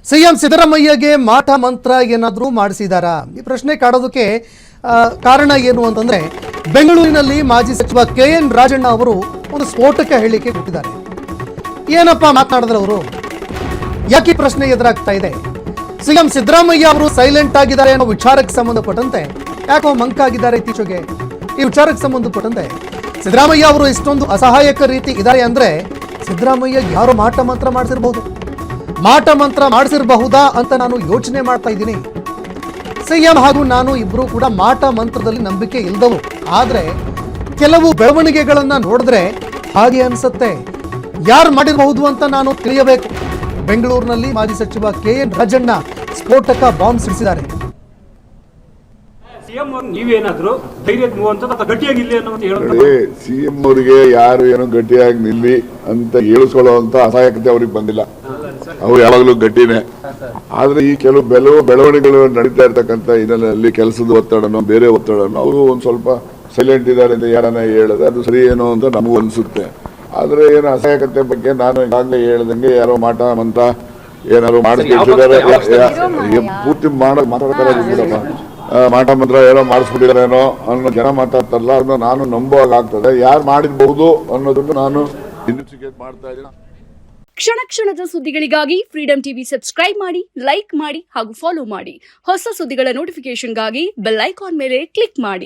CM ಸಿದ್ದರಾಮಯ್ಯಗೆ ಮಾಟ ಮಂತ್ರ ಏನಾದರೂ ಮಾಡಿಸಿದಾರಾ? ಈ ಪ್ರಶ್ನೆ ಕಾಡೋದಕ್ಕೆ ಕಾರಣ ಏನು ಅಂತಂದ್ರೆ, ಬೆಂಗಳೂರಿನಲ್ಲಿ ಮಾಜಿ ಸಚಿವ KN ರಾಜಣ್ಣ ಅವರು ಒಂದು ಸ್ಫೋಟಕ ಹೇಳಿಕೆ ಕೊಟ್ಟಿದ್ದಾರೆ. ಏನಪ್ಪ ಮಾತನಾಡಿದ್ರು ಅವರು? ಯಾಕೆ ಪ್ರಶ್ನೆ ಎದುರಾಗ್ತಾ ಇದೆ? ಸಿಎಂ ಸಿದ್ದರಾಮಯ್ಯ ಅವರು ಸೈಲೆಂಟ್ ಆಗಿದ್ದಾರೆ ಅನ್ನೋ ವಿಚಾರಕ್ಕೆ ಸಂಬಂಧಪಟ್ಟಂತೆ ಯಾಕೋ ಮಂಕಾಗಿದ್ದಾರೆ ಇತ್ತೀಚೆಗೆ. ಈ ವಿಚಾರಕ್ಕೆ ಸಂಬಂಧಪಟ್ಟಂತೆ ಸಿದ್ದರಾಮಯ್ಯ ಅವರು ಇಷ್ಟೊಂದು ಅಸಹಾಯಕ ರೀತಿ ಇದ್ದಾರೆ ಅಂದ್ರೆ ಸಿದ್ದರಾಮಯ್ಯ ಯಾರು ಮಾಟ ಮಂತ್ರ ಮಾಡಿಸಿರಬಹುದು, ಮಾಟ ಮಂತ್ರ ಮಾಡಿಸಿರಬಹುದಾ ಅಂತ ನಾನು ಯೋಚನೆ ಮಾಡ್ತಾ ಇದ್ದೀನಿ. ಸಿಎಂ ಹಾಗೂ ನಾನು ಇಬ್ರು ಕೂಡ ಮಾಟ ಮಂತ್ರದಲ್ಲಿ ನಂಬಿಕೆ ಇಲ್ಲದವು, ಆದ್ರೆ ಕೆಲವು ಬೆಳವಣಿಗೆಗಳನ್ನ ನೋಡಿದ್ರೆ ಹಾಗೆ ಅನ್ಸುತ್ತೆ. ಯಾರು ಮಾಡಿರಬಹುದು ಅಂತ ನಾನು ತಿಳಿಯಬೇಕು. ಬೆಂಗಳೂರಿನಲ್ಲಿ ಮಾಜಿ ಸಚಿವ KN ರಾಜಣ್ಣ ಸ್ಫೋಟಕ ಬಾಂಬ್ ಸಿಡಿಸಿದ್ದಾರೆ. ಸಿಎಂ ನೀವೇನಾದ್ರೂ ಧೈರ್ಯ ಗಟ್ಟಿಯಾಗಿ ನಿಲ್ಲಿ ಅನ್ನೋ ಸಿಎಂ ಅವರಿಗೆ ಯಾರು ಏನೋ ಗಟ್ಟಿಯಾಗಿ ನಿಲ್ಲಿ ಅಂತ ಹೇಳಿಸ್ಕೊಳ್ಳುವಂತ ಅಸಹಾಯಕತೆ ಅವ್ರಿಗೆ ಬಂದಿಲ್ಲ. ಅವ್ರು ಯಾವಾಗಲೂ ಗಟ್ಟಿನೇ. ಆದ್ರೆ ಈ ಕೆಲವು ಬೆಳವಣಿಗೆಗಳು ನಡೀತಾ ಇರ್ತಕ್ಕಂಥ ಇದರಲ್ಲಿ ಕೆಲಸದ ಒತ್ತಡನೋ ಬೇರೆ ಒತ್ತಡನೋ ಅವರು ಒಂದ್ ಸ್ವಲ್ಪ ಸೈಲೆಂಟ್ ಇದ್ದಾರೆ ಅಂತ ಯಾರನ್ನ ಹೇಳಿದ್ರೆ ಅದು ಸರಿ ಏನೋ ಅಂತ ನಮಗೂ ಅನ್ಸುತ್ತೆ. ಆದ್ರೆ ಏನು ಅಸಹಾಯಕತೆ ಬಗ್ಗೆ ನಾನು ಈಗಾಗಲೇ ಹೇಳ್ದಂಗೆ ಯಾರೋ ಮಾಟ ಮಂತ್ರ ಏನಾದ್ರು ಮಾಡಿಸ್ಬಿಟ್ಟಿದ್ದಾರೆ, ಪೂರ್ತಿ ಮಾತಾಡ್ತಾರೆ. ಮಾಟ ಮಂತ್ರ ಏನೋ ಮಾಡಿಸ್ಬಿಟ್ಟಿದಾರೇನೋ ಅನ್ನೋ ಜನ ಮಾತಾಡ್ತಾರಲ್ಲ, ಅದನ್ನ ನಾನು ನಂಬುವಾಗ ಆಗ್ತದೆ. ಯಾರು ಮಾಡಿರ್ಬಹುದು ಅನ್ನೋದನ್ನು ನಾನು ಇನ್ವೆಸ್ಟಿಗೇಟ್ ಮಾಡ್ತಾ ಇದ್ದೀನಿ. ಕ್ಷಣ ಕ್ಷಣದ ಸುದ್ದಿಗಳಿಗಾಗಿ ಫ್ರೀಡಂ ಟಿವಿ ಸಬ್ಸ್ಕ್ರೈಬ್ ಮಾಡಿ, ಲೈಕ್ ಮಾಡಿ ಹಾಗೂ ಫಾಲೋ ಮಾಡಿ. ಹೊಸ ಸುದ್ದಿಗಳ ನೋಟಿಫಿಕೇಶನ್ಗಾಗಿ ಬೆಲ್ ಐಕಾನ್ ಮೇಲೆ ಕ್ಲಿಕ್ ಮಾಡಿ.